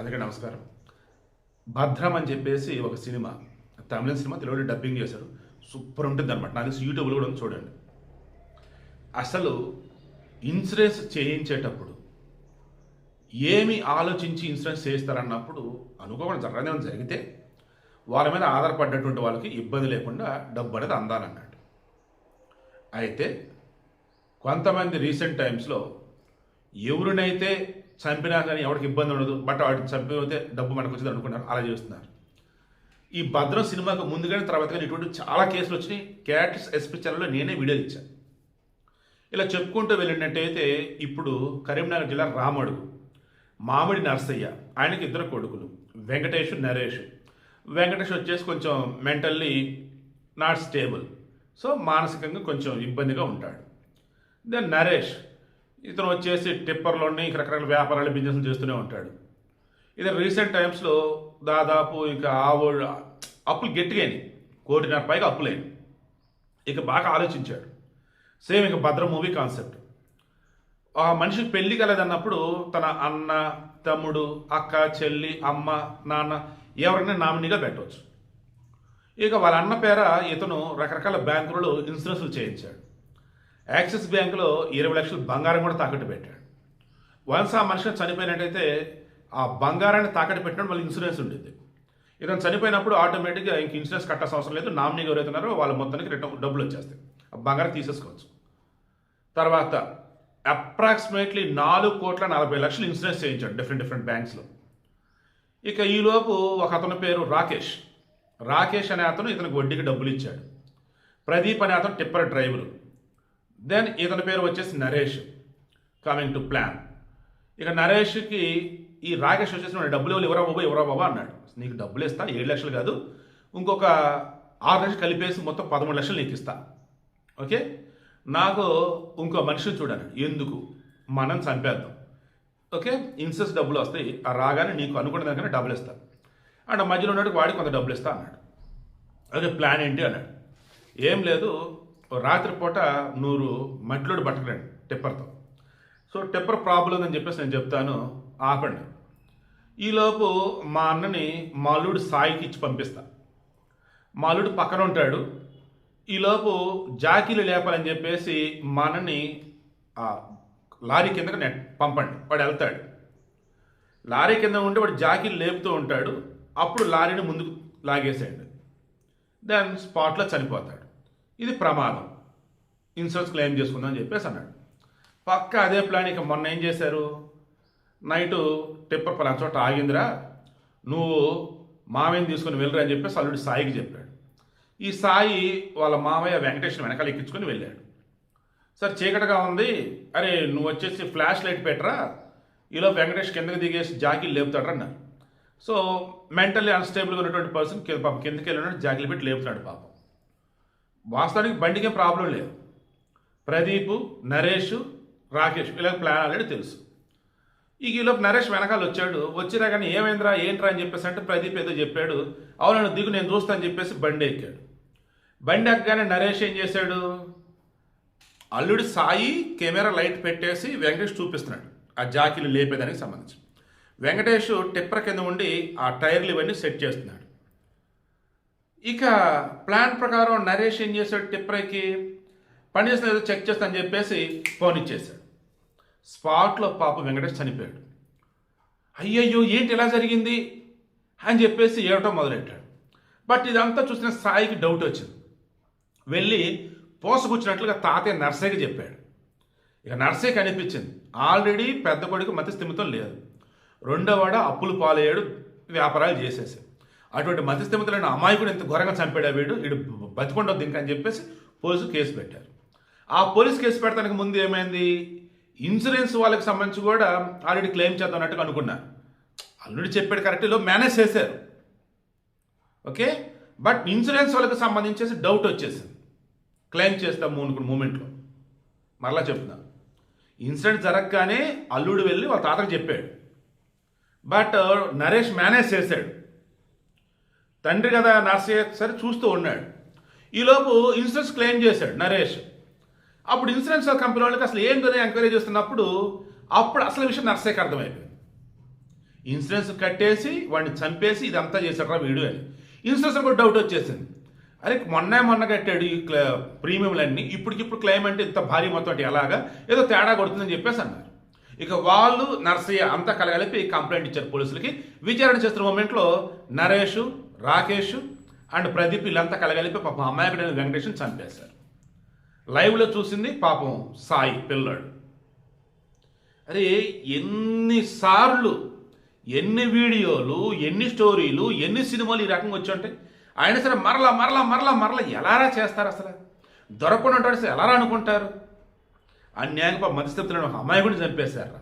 అందుకే నమస్కారం. 'భద్రం' అని చెప్పేసి ఒక సినిమా, తమిళ సినిమా తెలుగులో డబ్బింగ్ చేశారు. సూపర్ ఉంటుందన్నమాట. నాకు తెలిసి యూట్యూబ్లో కూడా ఉంది, చూడండి. అసలు ఇన్సూరెన్స్ చేయించేటప్పుడు ఏమి ఆలోచించి ఇన్సూరెన్స్ చేయిస్తారన్నప్పుడు అనుకోకుండా జరగదేమని జరిగితే వాళ్ళ మీద ఆధారపడ్డటువంటి వాళ్ళకి ఇబ్బంది లేకుండా డబ్బు అనేది అందాలన్నట్టు. అయితే కొంతమంది రీసెంట్ టైమ్స్లో ఎవరినైతే చంపినా కానీ ఎవరికి ఇబ్బంది ఉండదు, బట్ వాడిని చంపితే డబ్బు మనకు వచ్చింది అనుకున్నారు, అలా చేస్తున్నారు. ఈ 'భద్రం' సినిమాకు ముందు కానీ తర్వాత కానీ ఇటువంటి చాలా కేసులు వచ్చినాయి. క్యాట్స్ ఎస్పీ ఛానల్లో నేనే వీడియోలు ఇచ్చాను. ఇలా చెప్పుకుంటూ వెళ్ళినట్టయితే ఇప్పుడు కరీంనగర్ జిల్లా రామడుగు మామిడి నర్సయ్య, ఆయనకి 2 కొడుకులు, వెంకటేష్, నరేష్. వెంకటేష్ వచ్చేసి కొంచెం మెంటల్లీ నాట్ స్టేబుల్, సో మానసికంగా కొంచెం ఇబ్బందిగా ఉంటాడు. దెన్ నరేష్, ఇతను వచ్చేసి టిప్పర్లోని రకరకాల వ్యాపారాలు, బిజినెస్లు చేస్తూనే ఉంటాడు. ఇది రీసెంట్ టైమ్స్లో దాదాపు ఇంకా అప్పులు గట్టిగాని 1.5 కోటి పైగా అప్పులేని ఇక బాగా ఆలోచించాడు. సేమ్ ఇక 'భద్రం' మూవీ కాన్సెప్ట్. ఆ మనిషికి పెళ్లి కలదన్నప్పుడు తన అన్న, తమ్ముడు, అక్క, చెల్లి, అమ్మ, నాన్న ఎవరైనా నామినీగా పెట్టవచ్చు. ఇక వాళ్ళ అన్న పేర ఇతను రకరకాల బ్యాంకులలో ఇన్సూరెన్స్లు చేయించాడు. యాక్సిస్ బ్యాంకులో 20 లక్షలు బంగారం కూడా తాకట్టు పెట్టాడు. వన్స్ ఆ మనిషిని చనిపోయినట్టయితే ఆ బంగారాన్ని తాకట్టు పెట్టినప్పుడు మళ్ళీ ఇన్సూరెన్స్ ఉండేది. ఇతను చనిపోయినప్పుడు ఆటోమేటిక్గా ఇంక ఇన్సూరెన్స్ కట్టాల్సిన అవసరం లేదు. నామినీగా ఎవరైతున్నారో వాళ్ళ మొత్తానికి డబ్బులు వచ్చేస్తాయి, ఆ బంగారం తీసేసుకోవచ్చు. తర్వాత అప్రాక్సిమేట్లీ 4,40,00,000 ఇన్సూరెన్స్ చేయించాడు డిఫరెంట్ బ్యాంక్స్లో. ఇక ఈలోపు ఒక అతని పేరు రాకేష్ అనే అతను ఇతనికి వడ్డీకి డబ్బులు ఇచ్చాడు. ప్రదీప్ అనే అతను టిప్పర్ డ్రైవరు. దెన్ ఇతని పేరు వచ్చేసి నరేష్. కమింగ్ టు ప్లాన్, ఇక నరేష్కి ఈ రాకేష్ వచ్చేసి డబ్బులు ఎవరా బాబా అన్నాడు. నీకు డబ్బులు ఇస్తా, 7 లక్షలు కాదు, ఇంకొక 6 లక్షలు కలిపేసి మొత్తం 13 లక్షలు నీకు ఇస్తా, ఓకే, నాకు ఇంకో మనిషిని చూడాలి, ఎందుకు మనం చంపేద్దాం, ఓకే, ఇన్సూరెన్స్ డబ్బులు వస్తాయి, ఆ రాగానే నీకు అనుకున్న దానికన్నా డబ్బులు ఇస్తా అంటే మధ్యలో ఉన్నాడు, వాడికి కొంత డబ్బులు ఇస్తా అన్నాడు. ఓకే, ప్లాన్ ఏంటి అన్నాడు. ఏం లేదు, రాత్రిపూట 100 మట్టిలోడు పట్టుకురండి టిప్పర్తో. సో టిప్పర్ ప్రాబ్లం ఉందని చెప్పేసి నేను చెప్తాను, ఆపండి. ఈలోపు మా అన్నని మాలుడు సాయికి ఇచ్చి పంపిస్తా. మాలుడు పక్కన ఉంటాడు. ఈలోపు జాకీలు లేపాలని చెప్పేసి మా అన్నని లారీ కిందకి పంపండి, వాడు వెళ్తాడు. లారీ కింద ఉంటే వాడు జాకీలు లేపుతూ ఉంటాడు. అప్పుడు లారీని ముందుకు లాగేసేయండి, దెన్ స్పాట్లో చనిపోతాడు. ఇది ప్రమాదం, ఇన్సూరెన్స్ క్లెయిమ్ చేసుకుందాం అని చెప్పేసి అన్నాడు. పక్క అదే ప్లాన్. ఇక మొన్న ఏం చేశారు, నైటు టిప్పర్ పలానా చోట ఆగిందిరా, నువ్వు మామయ్యని తీసుకుని వెళ్ళరా అని చెప్పేసి అల్లుడి సాయికి చెప్పాడు. ఈ సాయి వాళ్ళ మామయ్య వెంకటేశ్వర వెనకాల ఎక్కించుకొని వెళ్ళాడు. సార్ చీకటిగా ఉంది, అరే నువ్వు వచ్చేసి ఫ్లాష్ లైట్ పెట్టరా, ఈలో వెంకటేష్ కిందకి దిగేసి జాకీలు లేపుతాడు అన్నారు. సో మెంటల్లీ అన్స్టేబుల్గా ఉన్నటువంటి పర్సన్ పాపం కిందకి వెళ్ళినట్టు జాకీలు పెట్టి లేపుతాడు. పాపం వాస్తవానికి బండికి ఏం ప్రాబ్లం లేదు. ప్రదీప్, నరేష్, రాకేష్ ఇలా ప్లాన్ ఆల్రెడీ తెలుసు. ఈలోపు నరేష్ వెనకాల వచ్చాడు. వచ్చినా కానీ ఏమైందిరా ఏంట్రా అని చెప్పేసి అంటే ప్రదీప్ ఏదో చెప్పాడు. అవును దిగు, నేను చూస్తా అని చెప్పేసి బండి ఎక్కాడు. బండి ఎక్కగానే నరేష్ ఏం చేశాడు, అల్లుడి సాయి కెమెరా లైట్ పెట్టేసి వెంకటేష్ చూపిస్తున్నాడు ఆ జాకీలు లేపేదానికి సంబంధించి. వెంకటేష్ టిప్పర్ కింద ఉండి ఆ టైర్లు ఇవన్నీ సెట్ చేస్తున్నాడు. ఇక ప్లాన్ ప్రకారం నరేష్ ఏం చేశాడు, టిప్పర్కి పని చేసిన ఏదో చెక్ చేస్తానని చెప్పేసి ఫోన్ ఇచ్చేశాడు. స్పాట్లో పాప వెంకటేష్ చనిపోయాడు. అయ్యయ్యో ఏంటి ఇలా జరిగింది అని చెప్పేసి ఏడటం మొదలెట్టాడు. బట్ ఇదంతా చూసిన సాయికి డౌట్ వచ్చింది. వెళ్ళి పోసగుచ్చినట్లుగా తాతయ్య నర్సయ్యకి చెప్పాడు. ఇక నర్సయ్యకి అనిపించింది ఆల్రెడీ పెద్ద కొడుకు మతి స్థిమితం లేదు, రెండోవాడ అప్పులు పాలయ్యాడు, వ్యాపారాలు చేసేసి, అటువంటి మతి స్థిమితమైన అమాయకుడు ఇంత ఘోరంగా చంపాడు వీడు బతికొండొద్దు ఇంకా అని చెప్పేసి పోలీసు కేసు పెట్టారు. ఆ పోలీసు కేసు పెట్టడానికి ముందు ఏమైంది, ఇన్సూరెన్స్ వాళ్ళకి సంబంధించి కూడా ఆల్రెడీ క్లెయిమ్ చేద్దాం అన్నట్టుగా అనుకున్నారు. ఆల్రెడీ చెప్పాడు కరెక్ట్లో మేనేజ్ చేశారు, ఓకే, బట్ ఇన్సూరెన్స్ వాళ్ళకి సంబంధించేసి డౌట్ వచ్చేసింది, క్లెయిమ్ చేస్తాము అనుకున్న మూమెంట్లో. మరలా చెప్తున్నాను, ఇన్సిడెంట్ జరగగానే అల్లుడు వెళ్ళి వాళ్ళ తాతకు చెప్పాడు, బట్ నరేష్ మేనేజ్ చేశాడు. తండ్రి కదా నర్సయ్య సరే చూస్తూ ఉన్నాడు. ఈలోపు ఇన్సూరెన్స్ క్లెయిమ్ చేశాడు నరేష్. అప్పుడు ఇన్సూరెన్స్ కంపెనీ వాళ్ళకి అసలు ఏంటనే ఎంక్వైరీ చేస్తున్నప్పుడు అప్పుడు అసలు విషయం నర్సయ్యకి అర్థమైపోయింది. ఇన్సూరెన్స్ కట్టేసి వాడిని చంపేసి ఇదంతా చేశాడు వీడియో అని. ఇన్సూరెన్స్ కూడా డౌట్ వచ్చేసింది. అరే మొన్న కట్టాడు ఈ ప్రీమియంలన్నీ, ఇప్పటికిప్పుడు క్లెయిమ్ అంటే ఇంత భారీ మొత్తం అంటే ఎలాగా, ఏదో తేడా కొడుతుందని చెప్పేసి అన్నారు. ఇక వాళ్ళు నర్సయ్య అంతా కలగలిపి కంప్లైంట్ ఇచ్చారు పోలీసులకి. విచారణ చేస్తున్న మూమెంట్లో నరేష్, రాకేష్ అండ్ ప్రదీప్ వీళ్ళంతా కలగలిపి పాపం అమాయకుడైన వెంకటేష్ని చంపేశారు. లైవ్లో చూసింది పాపం సాయి పిల్లాడు. అరే ఎన్నిసార్లు, ఎన్ని వీడియోలు, ఎన్ని స్టోరీలు, ఎన్ని సినిమాలు ఈ రకంగా వచ్చి ఉంటాయి. ఆయన సరే మరలా ఎలారా చేస్తారు? అసలు దొరకకుండా ఉంటాడు, అసలు ఎలారా అనుకుంటారు? అన్యాయంగా మధ్యస్థితులను అమ్మాయి కూడా చంపేశారు.